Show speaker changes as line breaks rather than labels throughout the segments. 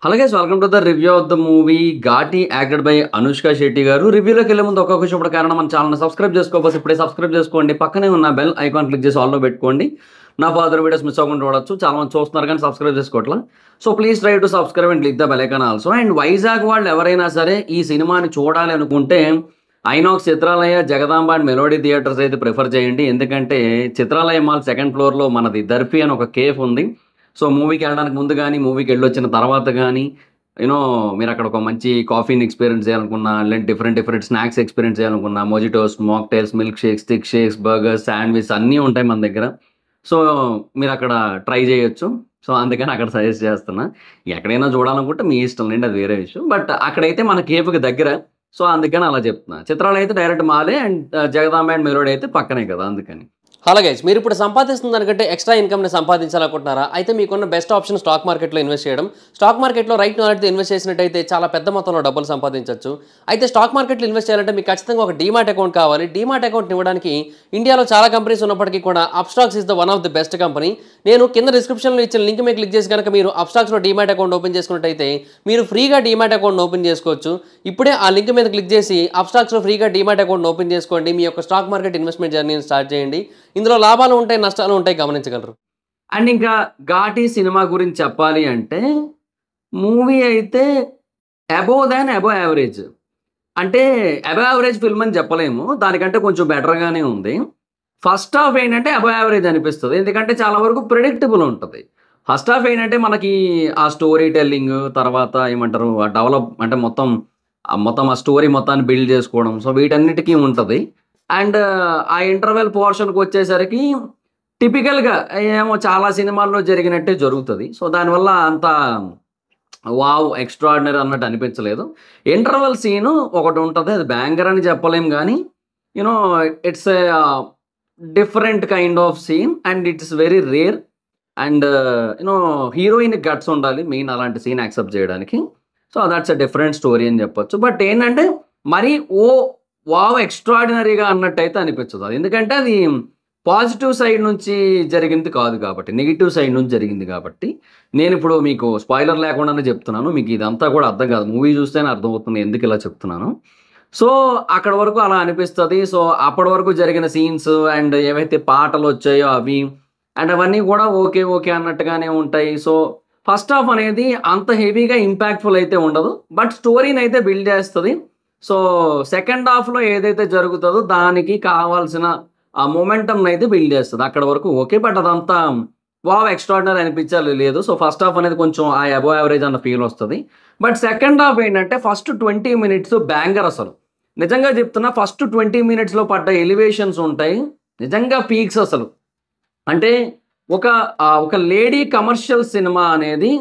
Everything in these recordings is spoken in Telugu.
Hello guys, welcome to the review of the movie Ghati acted by Anushka Shetty garu. Reviewలోకి వెళ్ళే ముందు ఒక్కొక్క విషయం కారణం మన ఛానల్ని సబ్స్క్రైబ్ చేసుకోకపోతే ఇప్పుడే సబ్స్క్రైబ్ చేసుకోండి. పక్కనే ఉన్న బెల్ ఐకాన్ క్లిక్ చేసి ఆల్లో పెట్టుకోండి. నా ఫర్దర్ వీడియోస్ మిస్ అవ్వకుండా చూడొచ్చు. చాలా మంది చూస్తున్నారు కానీ సబ్స్క్రైబ్ చేసుకోవట్లా. So please try to subscribe and click the bell icon also. And Vizag వాళ్ళు ఎవరైనా సరే ఈ సినిమాని చూడాలి అనుకుంటే Inox Chitralaya, Jagadamba and Melody theatres అయితే ప్రిఫర్ చేయండి. ఎందుకంటే చిత్రాలయ మాల్ సెకండ్ ఫ్లోర్లో మనది దర్ఫీ అని ఒక కేఫ్ ఉంది. సో మూవీకి వెళ్ళడానికి ముందు కానీ మూవీకి వెళ్ళొచ్చిన తర్వాత కానీ మీరు అక్కడ ఒక మంచి కాఫీని ఎక్స్పీరియన్స్ చేయాలనుకున్నా, లేదంటే డిఫరెంట్ స్నాక్స్ ఎక్స్పీరియన్స్ చేయాలనుకున్నా, mojitos, mocktails, milk shakes, thick shakes, burgers, sandwich అన్నీ ఉంటాయి మన దగ్గర. సో మీరు అక్కడ ట్రై చేయొచ్చు. సో అందుకని అక్కడ సజెస్ట్ చేస్తున్నా. ఎక్కడైనా చూడాలనుకుంటే మీ ఇష్టం లేండి, అది వేరే విషయం. బట్ అక్కడైతే మన కేఫ్కి దగ్గర. సో అందుకని అలా చెప్తున్నా. చిత్రాలు అయితే డైరెక్ట్ మాలే, అండ్ జగదాంబ అండ్ మెలోడీ అయితే పక్కనే కదా, అందుకని.
హలో గైస్, మీరు ఇప్పుడు సంపాదిస్తున్న దానికంటే ఎక్స్ట్రా ఇన్కమ్ని సంపాదించాలనుకుంటున్నారా? అయితే మీకున్న బెస్ట్ ఆప్షన్ స్టాక్ మార్కెట్లో ఇన్వెస్ట్ చేయడం. స్టాక్ మార్కెట్లో రైట్ నాలెడ్జ్తో ఇన్వెస్ట్ చేసినట్టయితే చాలా పెద్ద మొత్తంలో డబ్బులు సంపాదించవచ్చు. అయితే స్టాక్ మార్కెట్లో ఇన్వెస్ట్ చేయాలంటే మీకు ఖచ్చితంగా ఒక డీమాట్ అకౌంట్ కావాలి. డీమాట్ అకౌంట్ ఇవ్వడానికి ఇండియాలో చాలా కంపెనీస్ ఉన్నప్పటికీ కూడా Upstox is the one of the best company. నేను కింద డిస్క్రిప్షన్లో ఇచ్చిన లింక్ మీద క్లిక్ చేసి కనుక మీరు అప్స్టాక్స్లో డీమాట్ అకౌంట్ ఓపెన్ చేసుకున్నట్టయితే మీరు ఫ్రీగా డీమాట్ అకౌంట్ ఓపెన్ చేసుకోవచ్చు. ఇప్పుడే ఆ లింక్ మీద క్లిక్ చేసి అప్స్టాక్స్లో ఫ్రీగా డీమాట్ అకౌంట్ ఓపెన్ చేసుకోండి. మీ యొక్క స్టాక్ మార్కెట్ ఇన్వెస్ట్మెంట్ జర్నీని స్టార్ట్ చేయండి. ఇందులో లాభాలు ఉంటాయి, నష్టాలు ఉంటాయి, గమనించగలరు.
అండ్ ఇంకా ఘాటి సినిమా గురించి చెప్పాలి అంటే మూవీ అయితే అబోవ్ యావరేజ్. అంటే అబోవ్ యావరేజ్ ఫిల్మ్ అని చెప్పలేము, దానికంటే కొంచెం బెటర్గానే ఉంది. ఫస్ట్ హాఫ్ ఏంటంటే అబోవ్ యావరేజ్ అనిపిస్తుంది, ఎందుకంటే చాలా వరకు ప్రిడిక్టబుల్ ఉంటుంది. ఫస్ట్ హాఫ్ ఏంటంటే మనకి ఆ స్టోరీ టెల్లింగ్, తర్వాత ఏమంటారు ఆ డెవలప్ అంటే మొత్తం ఆ స్టోరీ మొత్తాన్ని బిల్డ్ చేసుకోవడం, సో వీటన్నిటికీ ఉంటుంది. అండ్ ఆ ఇంటర్వెల్ పోర్షన్కి వచ్చేసరికి టిపికల్గా ఏమో చాలా సినిమాల్లో జరిగినట్టే జరుగుతుంది. సో దానివల్ల అంత వావ్ ఎక్స్ట్రాడినరీ అన్నట్టు అనిపించలేదు. ఇంటర్వెల్ సీను ఒకటి ఉంటుంది, అది బ్యాంగర్ అని చెప్పలేం కానీ it's a different kind of scene and it's very rare. And heroine guts ఉండాలి మెయిన్ అలాంటి సీన్ యాక్సెప్ట్ చేయడానికి. So that's a different story అని చెప్పొచ్చు. బట్ ఏంటంటే మరీ వావ్ ఎక్స్ట్రాడినరీగా అన్నట్టయితే అనిపించదు అది, ఎందుకంటే అది పాజిటివ్ సైడ్ నుంచి జరిగింది కాదు కాబట్టి, నెగిటివ్ సైడ్ నుంచి జరిగింది కాబట్టి. నేను ఇప్పుడు మీకు స్పాయిలర్ లేకుండానే చెప్తున్నాను, మీకు ఇదంతా కూడా అర్థం కాదు, మూవీ చూస్తేనే అర్థమవుతుంది ఎందుకు ఇలా చెప్తున్నాను. సో అక్కడ వరకు అలా అనిపిస్తుంది. సో అప్పటి వరకు జరిగిన సీన్స్ అండ్ ఏవైతే పాటలు వచ్చాయో అవి అండ్ అవన్నీ కూడా ఓకే అన్నట్టుగానే ఉంటాయి. సో ఫస్ట్ హాఫ్ అనేది అంత హెవీగా ఇంపాక్ట్ఫుల్ అయితే ఉండదు, బట్ స్టోరీని అయితే బిల్డ్ చేస్తుంది. సో సెకండ్ హాఫ్లో ఏదైతే జరుగుతుందో దానికి కావాల్సిన ఆ మొమెంటంని అయితే బిల్డ్ చేస్తుంది. అక్కడ వరకు ఓకే, బట్ అదంతా వావ్ ఎక్స్ట్రాడినరీ అనిపించాలి లేదు. సో ఫస్ట్ హాఫ్ అనేది కొంచెం ఆ అబోవ్ యావరేజ్ అన్న ఫీల్ వస్తుంది. బట్ సెకండ్ హాఫ్ ఏంటంటే ఫస్ట్ 20 minutes బ్యాంగర్. అసలు నిజంగా చెప్తున్నా, ఫస్ట్ 20 minutesలో పడ్డ ఎలివేషన్స్ ఉంటాయి నిజంగా పీక్స్. అసలు అంటే ఒక లేడీ కమర్షియల్ సినిమా అనేది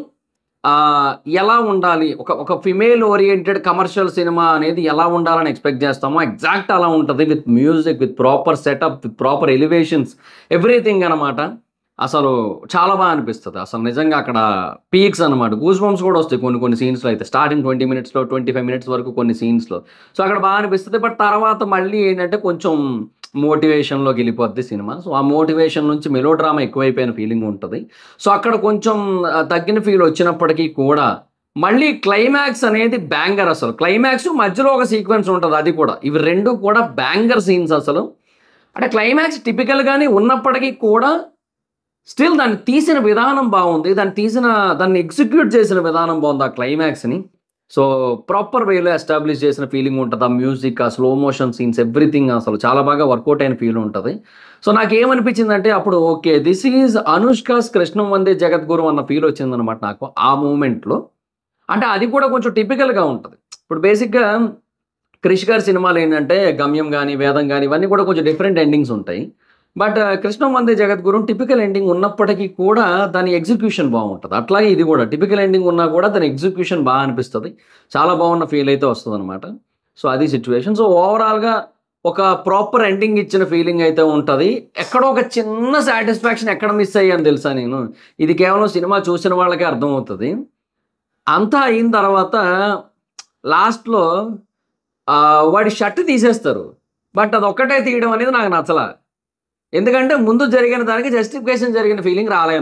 ఎలా ఉండాలి, ఒక ఫిమేల్ ఓరియంటెడ్ కమర్షియల్ సినిమా అనేది ఎలా ఉండాలని ఎక్స్పెక్ట్ చేస్తామో ఎగ్జాక్ట్ అలా ఉంటుంది. With music, with proper setup, with proper elevations, everything అనమాట. అసలు చాలా బాగా అనిపిస్తుంది. అసలు నిజంగా అక్కడ పీక్స్ అనమాట. గూస్ బంప్స్ కూడా వస్తాయి కొన్ని సీన్స్లో అయితే, స్టార్టింగ్ 20 minutesలో 25 minutes వరకు కొన్ని సీన్స్లో. సో అక్కడ బాగా అనిపిస్తుంది. బట్ తర్వాత మళ్ళీ ఏంటంటే కొంచెం మోటివేషన్లోకి వెళ్ళిపోద్ది సినిమా. సో ఆ మోటివేషన్ నుంచి మెలో డ్రామా ఎక్కువైపోయిన ఫీలింగ్ ఉంటుంది. సో అక్కడ కొంచెం తగ్గిన ఫీల్ వచ్చినప్పటికీ కూడా మళ్ళీ క్లైమాక్స్ అనేది బ్యాంగర్. అసలు క్లైమాక్స్ మధ్యలో ఒక సీక్వెన్స్ ఉంటుంది, అది కూడా, ఇవి రెండు కూడా బ్యాంగర్ సీన్స్. అసలు అంటే క్లైమాక్స్ టిపికల్గానే ఉన్నప్పటికీ కూడా స్టిల్ దాన్ని తీసిన విధానం బాగుంది, దాన్ని ఎగ్జిక్యూట్ చేసిన విధానం బాగుంది ఆ క్లైమాక్స్ని. సో ప్రాపర్ వేలో ఎస్టాబ్లిష్ చేసిన ఫీలింగ్ ఉంటుంది. ఆ మ్యూజిక్, ఆ స్లో మోషన్ సీన్స్, ఎవ్రీథింగ్ అసలు చాలా బాగా వర్కౌట్ అయిన ఫీల్ ఉంటుంది. సో నాకేమనిపించిందంటే అప్పుడు ఓకే దిస్ ఈజ్ అనుష్కాస్ కృష్ణం వందే జగద్గురు అన్న ఫీల్ వచ్చిందనమాట నాకు ఆ మూమెంట్లో. అంటే అది కూడా కొంచెం టిపికల్గా ఉంటుంది. ఇప్పుడు బేసిక్గా క్రిష్ గారి సినిమాలు ఏంటంటే గమ్యం కానీ, వేదం కానీ, ఇవన్నీ కూడా కొంచెం డిఫరెంట్ ఎండింగ్స్ ఉంటాయి. But Krishnam Vande Jagadguru typical ending ఉన్నప్పటికీ కూడా దాని ఎగ్జిక్యూషన్ బాగుంటుంది. అట్లాగే ఇది కూడా టిపికల్ ఎండింగ్ ఉన్నా కూడా దాని ఎగ్జిక్యూషన్ బాగా అనిపిస్తుంది. చాలా బాగున్న ఫీల్ అయితే వస్తుంది అనమాట. సో అది సిచ్యువేషన్. సో ఓవరాల్గా ఒక ప్రాపర్ ఎండింగ్ ఇచ్చిన ఫీలింగ్ అయితే ఉంటుంది. ఎక్కడో ఒక చిన్న సాటిస్ఫాక్షన్ ఎక్కడ మిస్ అయ్యాను తెలుసా నేను, ఇది కేవలం సినిమా చూసిన వాళ్ళకే అర్థమవుతుంది. అంతా అయిన తర్వాత లాస్ట్లో వాడి షర్ట్ తీసేస్తారు, బట్ అది ఒక్కటే తీయడం అనేది నాకు నచ్చలా. ఎందుకంటే ముందు జరిగిన దానికి జస్టిఫికేషన్ జరిగిన ఫీలింగ్ రాలే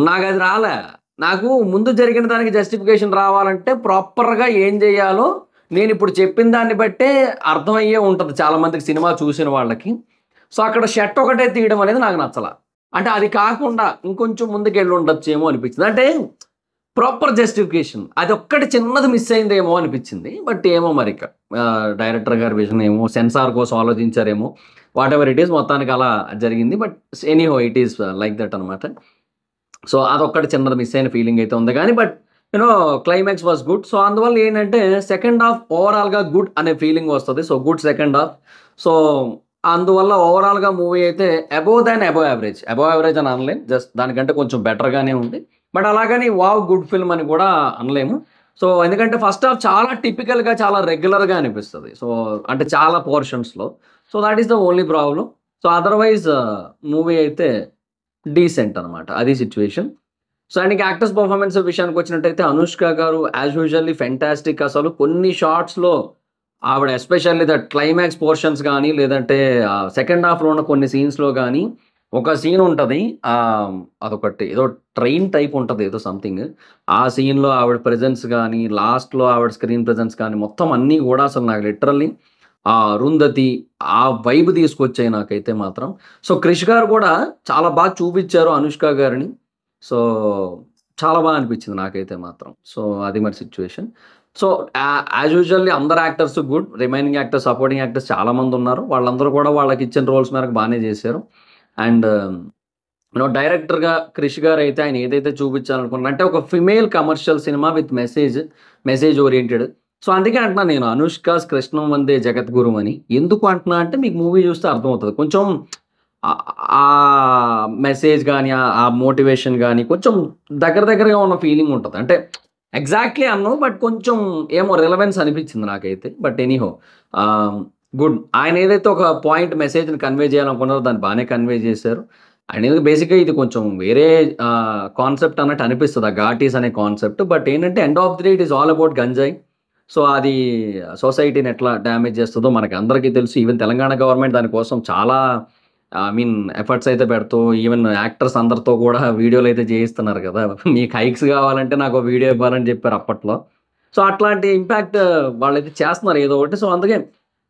నాకు అది రాలే. నాకు ముందు జరిగిన దానికి జస్టిఫికేషన్ రావాలంటే ప్రాపర్‌గా ఏం జేయాలో నేనిప్పుడు చెప్పిన దాన్ని బట్టే అర్థమయ్యే ఉంటది చాలా మందికి సినిమా చూసిన వాళ్ళకి. సో, అక్కడ షర్ట్ ఒకటే తీయడం అనేది నాకు నచ్చల. అంటే అది కాకుండా ఇంకొంచెం ముందుకెళ్ళి ఉండొచ్చేమో అనిపించింది. అంటే ప్రాపర్ జస్టిఫికేషన్ అదొక్కటి చిన్నది మిస్ అయిందేమో అనిపించింది. బట్ ఏమో మరిక డైరెక్టర్ గారి విజన్ ఏమో సెన్సార్ కోసం ఆలోచించారేమో వాటెవర్ ఇట్ ఈస్ మొత్తానికి అలా జరిగింది. But anyhow it is like that అనమాట. సో, అదొక్కటి చిన్నది మిస్ అయిన ఫీలింగ్ అయితే ఉంది గానీ but climax was good. So, అందువల్ల ఏంటంటే సెకండ్ హాఫ్ ఓవరాల్‌గా గుడ్ అనే ఫీలింగ్ వస్తది. So, good second half. So, అందువల్ల ఓవరాల్‌గా మూవీ అయితే above than above average. Above average అని అనలేం. జస్ట్ దానికంటే కొంచెం బెటర్‌గానే ఉంది. బట్ అలాగని వావ్! గుడ్ ఫిల్మ్ అని కూడా అనలేము. సో, ఎందుకంటే ఫస్ట్ హాఫ్ చాలా టిపికల్‌గా చాలా రెగ్యులర్‌గా అనిపిస్తది. సో, అంటే చాలా పోర్షన్స్‌లో. So, that is the only problem. So, otherwise movie అయితే డీసెంట్ అనమాట. అది సిట్యుయేషన్. సో, అండ్ ఇంక యాక్టర్స్ పెర్ఫార్మన్స్ విషయానికొచ్చినట్టయితే 'అనుష్క' గారు యాజ్ యూజువల్లీ ఫెంటాస్టిక్. అసలు కొన్ని షాట్స్‌లో ఆవిడ ఎస్పెషల్లీ దట్ క్లైమాక్స్ పోర్షన్స్ గానీ, లేదంటే సెకండ్ హాఫ్‌లో ఉన్న కొన్ని సీన్స్‌లో గానీ, ఒక సీన్ ఉంటది. అదొకటి ఏదో ట్రైన్ టైప్ ఉంటది ఏదో సంథింగ్. ఆ సీన్‌లో ఆవిడ ప్రెజెన్స్ గానీ, లాస్ట్‌లో ఆవిడ స్క్రీన్ ప్రెజెన్స్ కానీ, మొత్తం అన్నీ గూడా అసలు నాకు లిటరల్లీ 'అరుంధతి' ఆ వైబ్ తీసుకొచ్చాయి నాకైతే మాత్రం. సో, 'క్రిష్' గారు కూడా చాలా బాగా చూపిచ్చారు 'అనుష్క' గారిని. సో, చాలా బా అనిపిచ్చింది నాకైతే మాత్రం. సో, అది మరి సిట్యుయేషన్. సో, యాజ్ యూజువల్లీ అందరు actors good. Remaining actors, supporting actors చాలా మందున్నారు. వాళ్ళందరూ కూడా వాళ్ళకిచ్చిన రోల్స్ మేరకు బానే జేశారు. అండ్ డైరెక్టర్‌గా 'క్రిష్' గారైతే ఆయన ఏదైతే చూపిచ్చాలనుకున్నారో అంటే ఒక female commercial cinema with message oriented. So, అందుకే అంటున్నాను నేను 'అనుష్కాస్ కృష్ణం వందే జగద్గురుం' అని. ఎందుకు అంటున్నా అంటే మీకు మూవీ చూస్తే అర్థమవుతది. కొంచెం ఆహ్, ఆ మెసేజ్ గాని, ఆ మోటివేషన్ గాని కొంచెం దగ్గరగా ఉన్న ఫీలింగ్ ఉంటది. అంటే ఎగ్జాక్ట్‌లీ అనను. బట్ కొంచెం ఏమో రిలవెన్స్ అనిపించింది నాకైతే. బట్ ఎనీహౌ ఆహ్, గుడ్. ఆయన ఏదైతే ఒక పాయింట్ మెసేజ్‌ని కన్వే చేయాలనుకున్నారో దాన్ని బానే కన్వే చేశారు. అండ్ ఎందుకు బేసిక్‌గా ఇది కొంచెం వేరే కాన్సెప్ట్ అన్నట్టు అనిపిస్తది. ఆ ఘాటీస్ అనే కాన్సెప్ట్. బట్ ఏంటంటే end of the day it is all about గంజాయి. సో, అది సొసైటీని ఎట్లా డ్యామేజ్ చేస్తదో మనకందరికీ తెలుసు. ఈవెన్ తెలంగాణ గవర్నమెంట్ దాని కోసం చాలా ఎఫర్ట్స్ అయితే పెడుతూ ఈవెన్ యాక్టర్స్ అందరితో కూడా వీడియోలయితే చేయిస్తున్నారు కదా! మీకు హైక్స్ కావాలంటే నాకో వీడియో ఇవ్వాలని చెప్పారు అప్పట్లో. సో, అట్లాంటి ఇంపాక్ట్ వాళ్ళైతే చేస్తున్నారు ఏదో ఒకటి. సో, అందుకే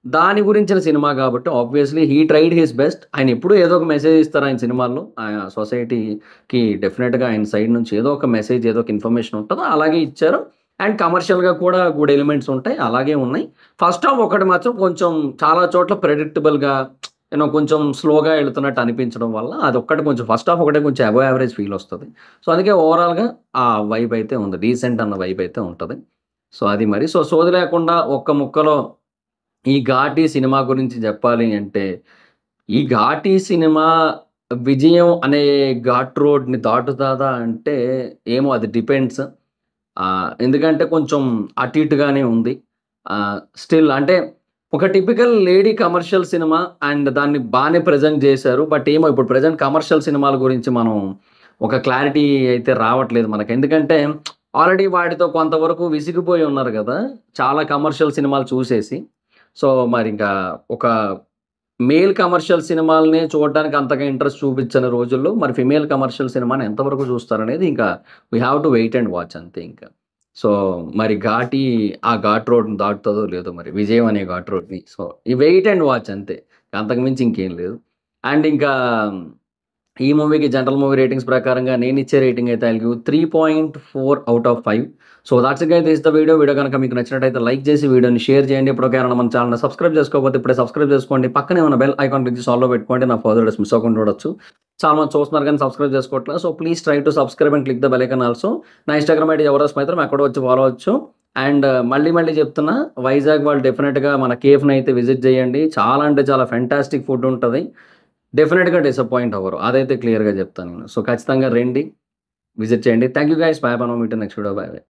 దాని గురించిన సినిమా కాబట్టి obviously he tried his best. ఆయన ఎప్పుడూ ఏదో ఒక మెసేజ్ ఇస్తారు ఆయన సినిమాల్లో. సొసైటీకి డెఫినిట్‌గా ఆయన సైడ్ నుంచి ఏదో ఒక మెసేజ్, ఏదో ఒక ఇన్ఫర్మేషన్ ఉంటది. అలాగే ఇచ్చారు. అండ్ కమర్షియల్‌గా కూడా గుడ్ ఎలిమెంట్స్ ఉంటాయి. అలాగే ఉన్నాయి. ఫస్ట్ హాఫ్ ఒకటి మాత్రం కొంచెం చాలా చోట్ల ప్రెడిక్టబుల్‌గా కొంచెం స్లోగా ఎళ్తున్నట్టు అనిపించడం వల్ల అదొక్కటి కొంచెం ఫస్ట్ హాఫ్ ఒకటే కొంచెం అబోవ్ యావరేజ్ ఫీల్ వస్తది. సో, అందుకే ఓవరాల్‌గా ఆ వైబ్ అయితే ఉంది. డీసెంట్ అన్న వైబ్ అయితే ఉంటది. సో, అది మరి. సో, సోది లేకుండా ఒక్క ముక్కలో ఈ 'ఘాటి' సినిమా గురించి జెప్పాలి అంటే, ఈ 'ఘాటి' సినిమా విజయం అనే ఘాట్ రోడ్‌ని దాటుతదా అంటే ఏమో అది డిపెండ్స్. ఎందుకంటే కొంచెం అటు ఇటుగానే ఉంది. స్టిల్ అంటే ఒక typical lady commercial cinema and దాన్ని బానే ప్రెజెంట్ జేశారు. బట్ ఏమో ఇప్పుడు ప్రెజెంట్ కమర్షియల్ సినిమాల గురించి మనం ఒక క్లారిటీ అయితే రావట్లేదు మనకు. ఎందుకంటే ఆల్రెడీ వాటితో కొంతవరకు విసిగిపోయి ఉన్నారు గదా! చాలా కమర్షియల్ సినిమాలు చూసేసి. సో, మరింకా ఒక మేల్ కమర్షియల్ సినిమాలనే చూడడానికి అంతగా ఇంట్రెస్ట్ చూపించని రోజుల్లో మరి ఫిమేల్ కమర్షియల్ సినిమాని ఎంతవరకు చూస్తారనేది ఇంకా we have to wait and watch అంతే ఇంకా. సో, మరి 'ఘాటి' ఆ ఘాట్ రోడ్‌ని దాటుతదో లేదో మరి. విజయం అనే ఘాట్ రోడ్‌ని. సో, ఈ వెయిట్ అండ్ వాచ్ అంతే. అంతకు మించి ఇంకేం లేదు. అండ్ ఇంకా ఈ మూవీకి జనరల్ మూవీ రేటింగ్స్ ప్రకారంగా నేనిచ్చే రేటింగ్ అయితే I will give 3.4 out of 5. So, thoughts it guys. This is the video. Video గనుక మీకు నచ్చినట్టయితే లైక్ చేసి వీడియోని షేర్ చేయండి. ఇప్పటివరకు మన ఛానెల్‌ని సబ్స్క్రైబ్ చేసుకోకపోతే ఇప్పుడే సబ్స్క్రైబ్ చేసుకోండి. పక్కనే ఉన్న బెల్ ఐకాన్ క్లిక్ చేసి ఆల్‌లో పెట్టుకోండి. నా ఫర్దర్ వీడియోస్ మిస్ అవ్వకుండా చూడొచ్చు. చాలా మంది చూస్తున్నారు కానీ సబ్స్క్రైబ్ చేసుకోవట్లేదు. So, please try to subscribe and click the bell icon also. నా ఇన్‌స్టాగ్రామ్ ఐడీ ఎవరస్ మైత్రం అక్కడ వచ్చి ఫాలో అవ్వచ్చు. అండ్ మళ్ళీ చెప్తున్నా వైజాగ్ వాళ్ళు డెఫినిట్‌గా మన కేఫ్‌ని అయితే విజిట్ చేయండి. చాలా అంటే చాలా ఫెంటాస్టిక్ ఫుడ్ ఉంటది. డెఫినిట్‌గా డిసప్పాయింట్ అవ్వరు. అదైతే క్లియర్‌గా చెప్తాను నేను. సో, ఖచ్చితంగా రండి. విజిట్ చేయండి. Thank you guys. By by. Meet next video. By by.